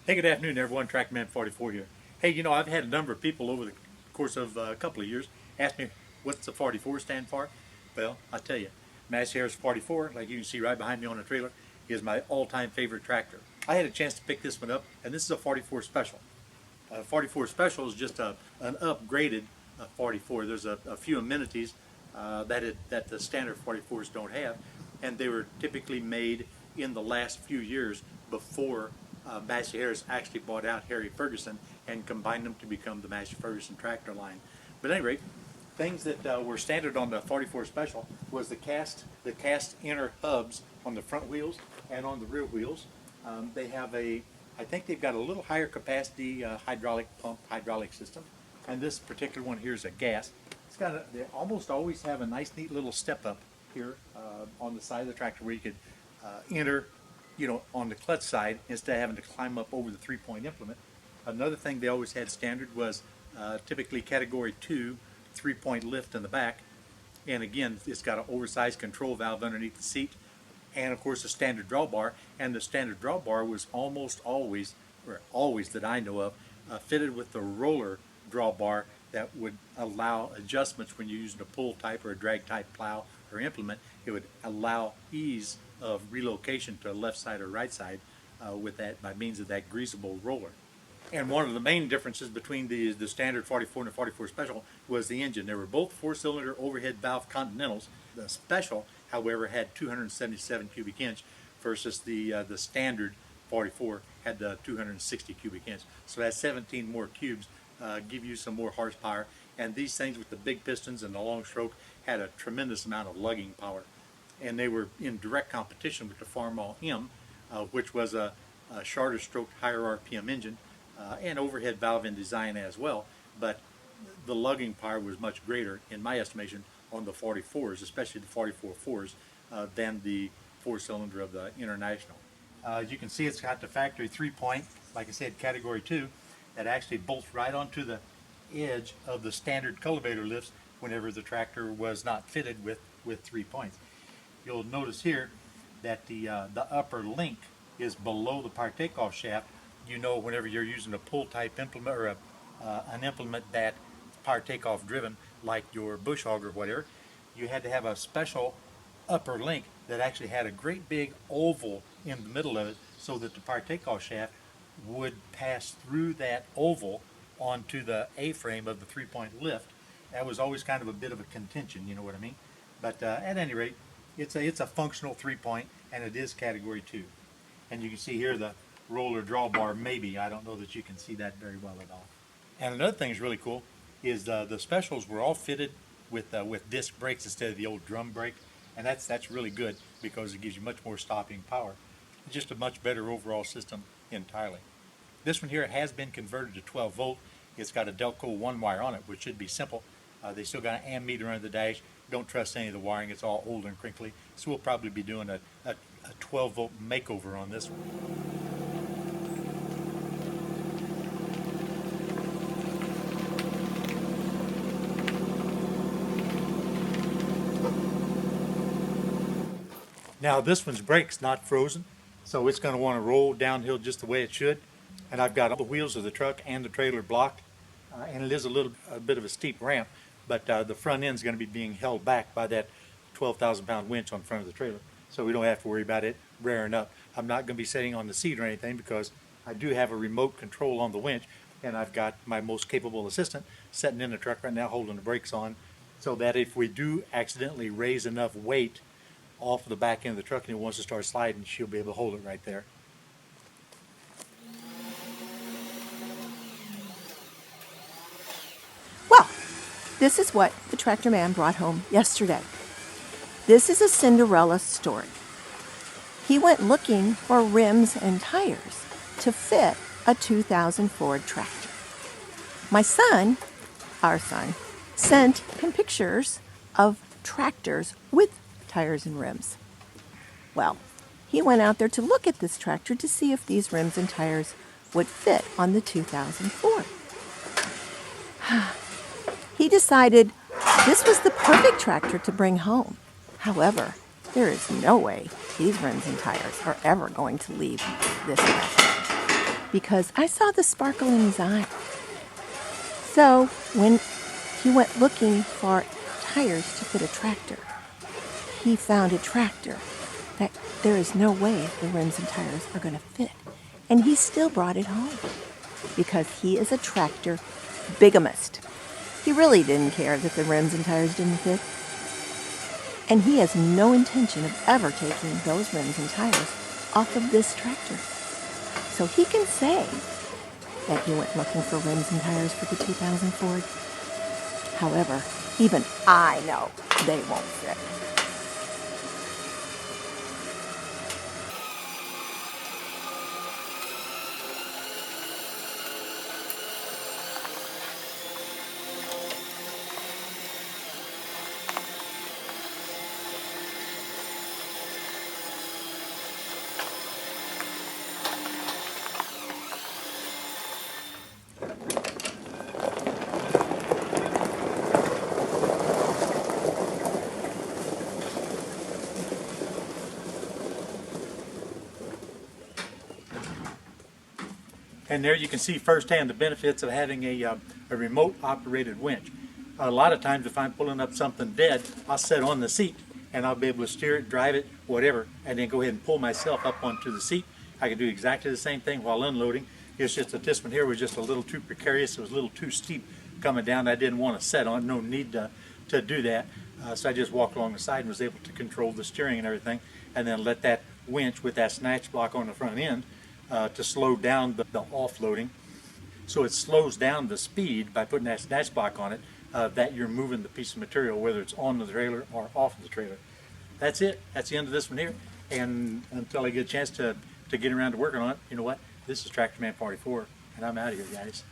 Hey, good afternoon, everyone. Trackman 44 here. Hey, I've had a number of people over the course of a couple of years ask me what's the 44 stand for. Well, I'll tell you, Massey Harris 44, like you can see right behind me on the trailer, is my all-time favorite tractor. I had a chance to pick this one up, and this is a 44 Special. 44 Special is just an upgraded 44. There's a few amenities that the standard 44s don't have, and they were typically made in the last few years before Massey Harris actually bought out Harry Ferguson and combined them to become the Massey Ferguson tractor line. But at any rate, things that were standard on the 44 Special was the cast inner hubs on the front wheels and on the rear wheels. They have I think they've got a little higher capacity hydraulic system, and this particular one here is a gas. They almost always have a nice neat little step up here on the side of the tractor where you could enter on the clutch side instead of having to climb up over the 3-point implement. Another thing they always had standard was typically category 2 3-point lift in the back, and again it's got an oversized control valve underneath the seat, and of course a standard drawbar. And the standard drawbar was almost always, or always that I know of, fitted with the roller drawbar that would allow adjustments when you're using a pull type or a drag type plow or implement. It would allow ease of relocation to left side or right side with that by means of that greasable roller. And one of the main differences between the standard 44 and the 44 Special was the engine. They were both 4-cylinder overhead valve Continentals. The Special, however, had 277 cubic inch versus the standard 44 had the 260 cubic inch. So that's 17 more cubes, give you some more horsepower. And these things with the big pistons and the long stroke had a tremendous amount of lugging power. And they were in direct competition with the Farmall M, which was a shorter stroke, higher RPM engine, and overhead valve in design as well. But the lugging power was much greater, in my estimation, on the 44s, especially the 44 4s, than the 4-cylinder of the International. As you can see, it's got the factory 3-point, like I said, category 2, that actually bolts right onto the edge of the standard cultivator lifts whenever the tractor was not fitted with 3 points. You'll notice here that the upper link is below the power takeoff shaft. Whenever you're using a pull type implement or an implement that power takeoff driven, like your bush hog or whatever, you had to have a special upper link that actually had a great big oval in the middle of it, so that the power takeoff shaft would pass through that oval onto the A-frame of the 3-point lift. That was always kind of a bit of a contention, you know what I mean? But at any rate, it's a functional 3-point, and it is category 2. And you can see here the roller drawbar, maybe. I don't know that you can see that very well at all. And another thing is really cool is the Specials were all fitted with disc brakes instead of the old drum brake, and that's really good because it gives you much more stopping power. It's just a much better overall system entirely. This one here has been converted to 12 volt. It's got a Delco 1-wire on it, which should be simple. They still got an ammeter under the dash. Don't trust any of the wiring. It's all old and crinkly. So we'll probably be doing a 12 volt makeover on this one. Now this one's brake's not frozen, so it's going to want to roll downhill just the way it should. And I've got all the wheels of the truck and the trailer blocked, and it is a bit of a steep ramp, but the front end is going to be being held back by that 12,000-pound winch on front of the trailer, so we don't have to worry about it rearing up. I'm not going to be sitting on the seat or anything because I do have a remote control on the winch, and I've got my most capable assistant sitting in the truck right now holding the brakes on, so that if we do accidentally raise enough weight off the back end of the truck and it wants to start sliding, she'll be able to hold it right there. Well, this is what the tractor man brought home yesterday. This is a Cinderella story. He went looking for rims and tires to fit a 2000 Ford tractor. My son, our son, sent him pictures of tractors with tires and rims. Well, he went out there to look at this tractor to see if these rims and tires would fit on the 2000 Ford. He decided this was the perfect tractor to bring home. However, there is no way these rims and tires are ever going to leave this tractor. because I saw the sparkle in his eye. So when he went looking for tires to fit a tractor, he found a tractor that there is no way the rims and tires are going to fit. And he still brought it home because he is a tractor bigamist. He really didn't care that the rims and tires didn't fit. And he has no intention of ever taking those rims and tires off of this tractor. So he can say that he went looking for rims and tires for the 2000 Ford. However, even I know they won't fit. And there you can see firsthand the benefits of having a remote operated winch. A lot of times if I'm pulling up something dead, I'll sit on the seat and I'll be able to steer it, drive it, whatever, and then go ahead and pull myself up onto the seat. I can do exactly the same thing while unloading. It's just that this one here was just a little too precarious. It was a little too steep coming down. I didn't want to set on, no need to do that. So I just walked along the side and was able to control the steering and everything, and then let that winch with that snatch block on the front end to slow down the offloading. So it slows down the speed by putting that snatch block on it that you're moving the piece of material, whether it's on the trailer or off the trailer. That's it. That's the end of this one here. And until I get a chance to get around to working on it, you know what? This is Tractor Man 44, and I'm out of here, guys.